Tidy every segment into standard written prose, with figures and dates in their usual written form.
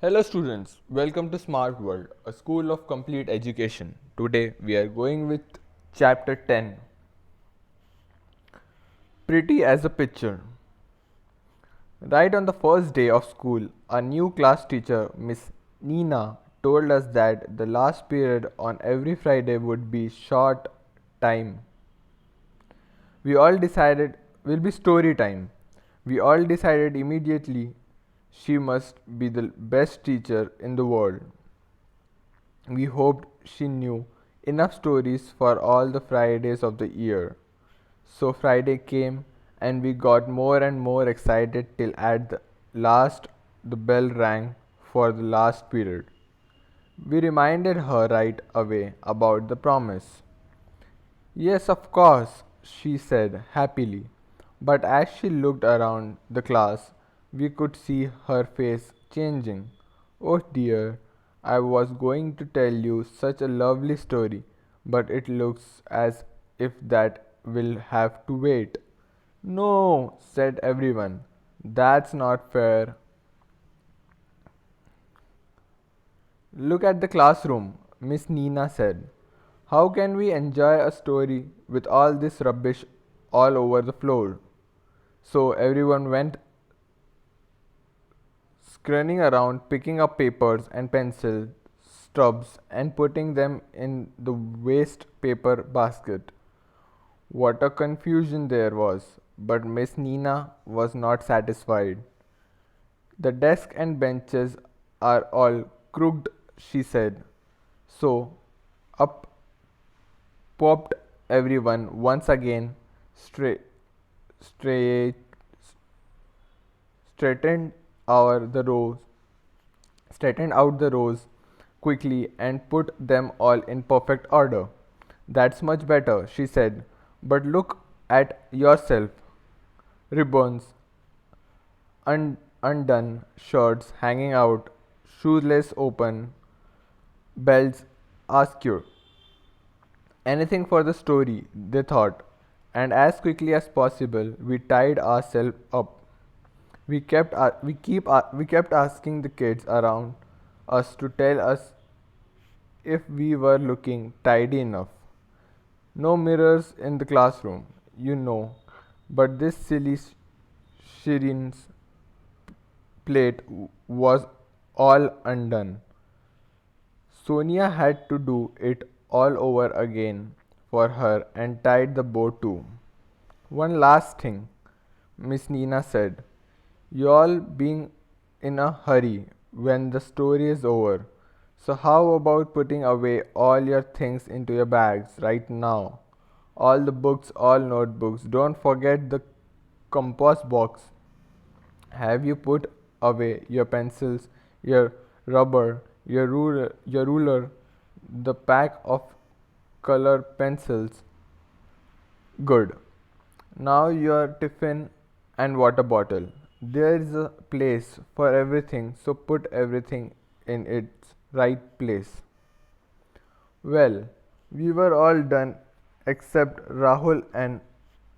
Hello students, welcome to SmartWorld, a school of complete education. Today we are going with chapter 10, Pretty as a Picture. Right on the first day of school, our new class teacher, Miss Nina, told us that the last period on every Friday would be short time. We all decided will be story time. We all decided immediately she must be the best teacher in the world. We hoped she knew enough stories for all the Fridays of the year. So Friday came and we got more and more excited till at the last the bell rang for the last period. We reminded her right away about the promise. Yes, of course, she said happily. But as she looked around the class, we could see her face changing. Oh dear, I was going to tell you such a lovely story, but it looks as if that will have to wait. No, said everyone. That's not fair. Look at the classroom, Miss Nina said. How can we enjoy a story with all this rubbish all over the floor? So everyone went scurrying around, picking up papers and pencil stubs and putting them in the waste paper basket. What a confusion there was, but Miss Nina was not satisfied. The desk and benches are all crooked, she said. So up popped everyone once again, straight, straight, straightened our the rows, straightened out the rows quickly and put them all in perfect order. That's much better, she said. But look at yourself. Ribbons, undone, shirts hanging out, shoelace open, belts askew. Anything for the story, they thought, and as quickly as possible we tied ourselves up. We kept asking the kids around us to tell us if we were looking tidy enough. No mirrors in the classroom, you know, but this silly Shirin's plate was all undone. Sonia had to do it all over again for her and tied the bow too. One last thing, Miss Nina said. You all being in a hurry when the story is over. So how about putting away all your things into your bags right now? All the books, all notebooks. Don't forget the compost box. Have you put away your pencils, your rubber, your ruler, the pack of color pencils? Good. Now your tiffin and water bottle. There is a place for everything, so put everything in its right place. Well, we were all done except Rahul and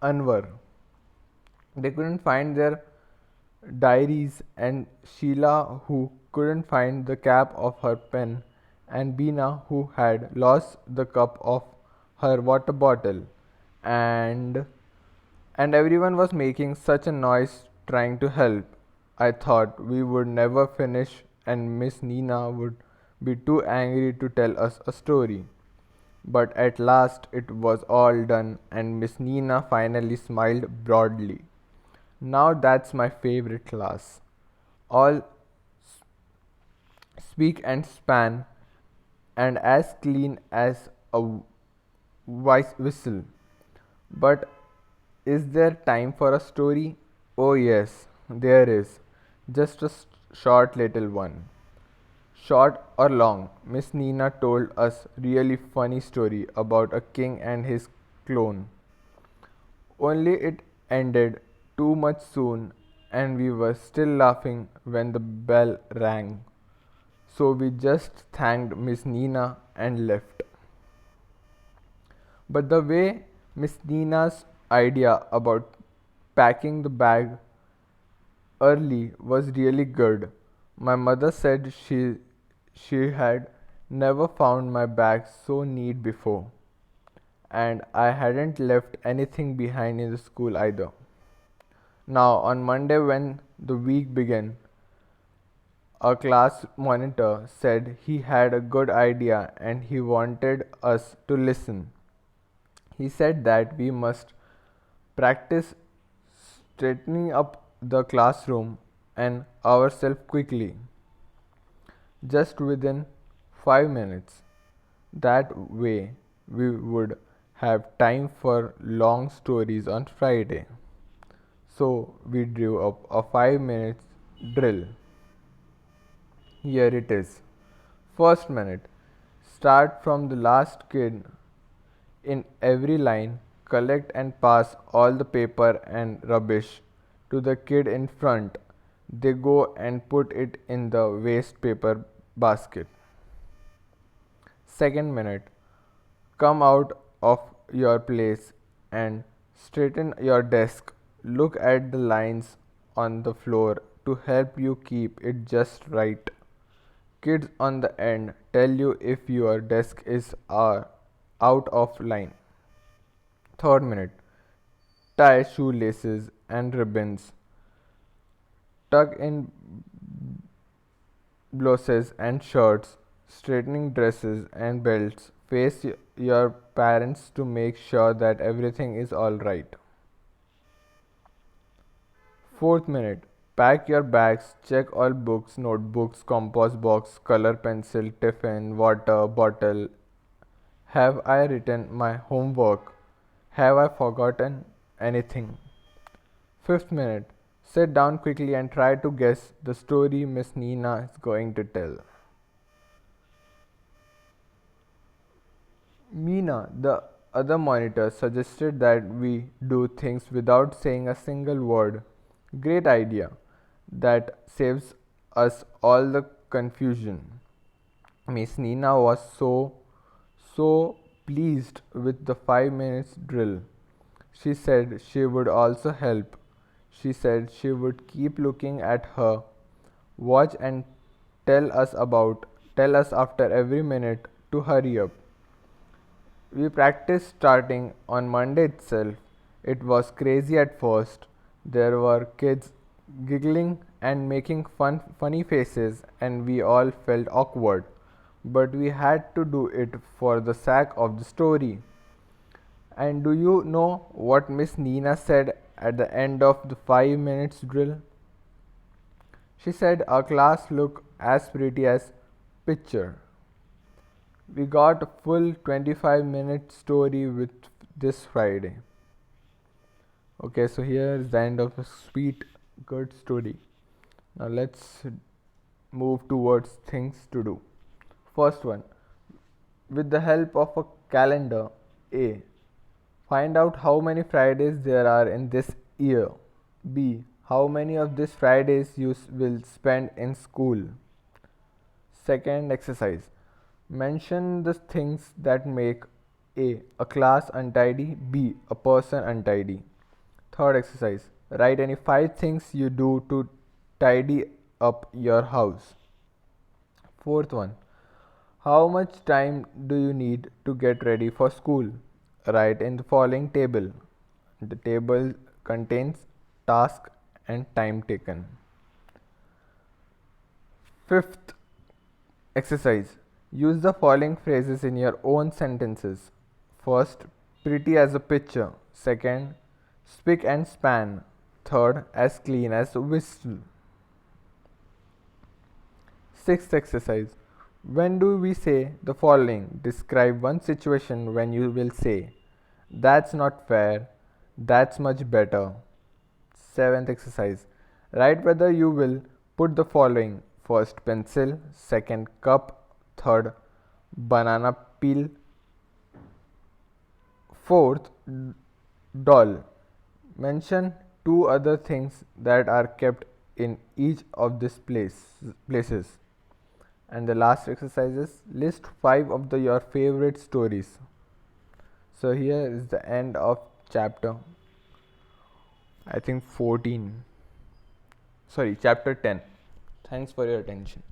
Anwar. They couldn't find their diaries, and Sheila, who couldn't find the cap of her pen, and Bina, who had lost the cup of her water bottle, and and everyone was making such a noise trying to help. I thought we would never finish, and Miss Nina would be too angry to tell us a story. But at last it was all done, and Miss Nina finally smiled broadly. Now that's my favorite class. All speak and span, and as clean as a whistle. But is there time for a story? Oh, yes, there is. Just a short little one. Short or long, Miss Nina told us really funny story about a king and his clone. Only it ended too much soon and we were still laughing when the bell rang. So we just thanked Miss Nina and left. But the way Miss Nina's idea about packing the bag early was really good. My mother said she had never found my bag so neat before, and I hadn't left anything behind in the school either. Now, on Monday, when the week began, our class monitor said he had a good idea and he wanted us to listen. He said that we must practice straightening up the classroom and ourselves quickly, just within 5 minutes. That way, we would have time for long stories on Friday. So, we drew up a 5 minutes drill. Here it is. First minute. Start from the last kid in every line. Collect and pass all the paper and rubbish to the kid in front. They go and put it in the waste paper basket. Second minute. Come out of your place and straighten your desk. Look at the lines on the floor to help you keep it just right. Kids on the end tell you if your desk is out of line. Third minute. Tie shoelaces and ribbons. Tuck in blouses and shirts. Straightening dresses and belts. Face your parents to make sure that everything is alright. Fourth minute. Pack your bags, check all books, notebooks, compass box, color pencil, tiffin, water bottle. Have I written my homework? Have I forgotten anything? Fifth minute. Sit down quickly and try to guess the story Miss Nina is going to tell. Meena, the other monitor, suggested that we do things without saying a single word. Great idea. That saves us all the confusion. Miss Nina was so pleased with the 5 minutes drill. She said she would also help. She said she would keep looking at her watch and tell us after every minute to hurry up. We practiced starting on Monday itself. It was crazy at first. There were kids giggling and making funny faces, and we all felt awkward. But we had to do it for the sake of the story. And do you know what Miss Nina said at the end of the 5 minutes drill? She said our class looked as pretty as picture. We got a full 25-minute story with this Friday. Okay, so here is the end of a sweet, good story. Now let's move towards things to do. First one, with the help of a calendar, A. Find out how many Fridays there are in this year. B. How many of these Fridays you will spend in school. Second exercise. Mention the things that make a class untidy, B. a person untidy. Third exercise. Write any 5 things you do to tidy up your house. Fourth one. How much time do you need to get ready for school? Write in the following table. The table contains task and time taken. Fifth exercise. Use the following phrases in your own sentences. First, pretty as a picture. Second, spick and span. Third, as clean as a whistle. Sixth exercise. When do we say the following? Describe one situation when you will say, that's not fair, that's much better. Seventh exercise. Write whether you will put the following: first, pencil; second, cup; third, banana peel; fourth, doll. Mention 2 other things that are kept in each of these places. And the last exercise is list 5 of your favorite stories. So here is the end of chapter, I think 14. Sorry, chapter 10. Thanks for your attention.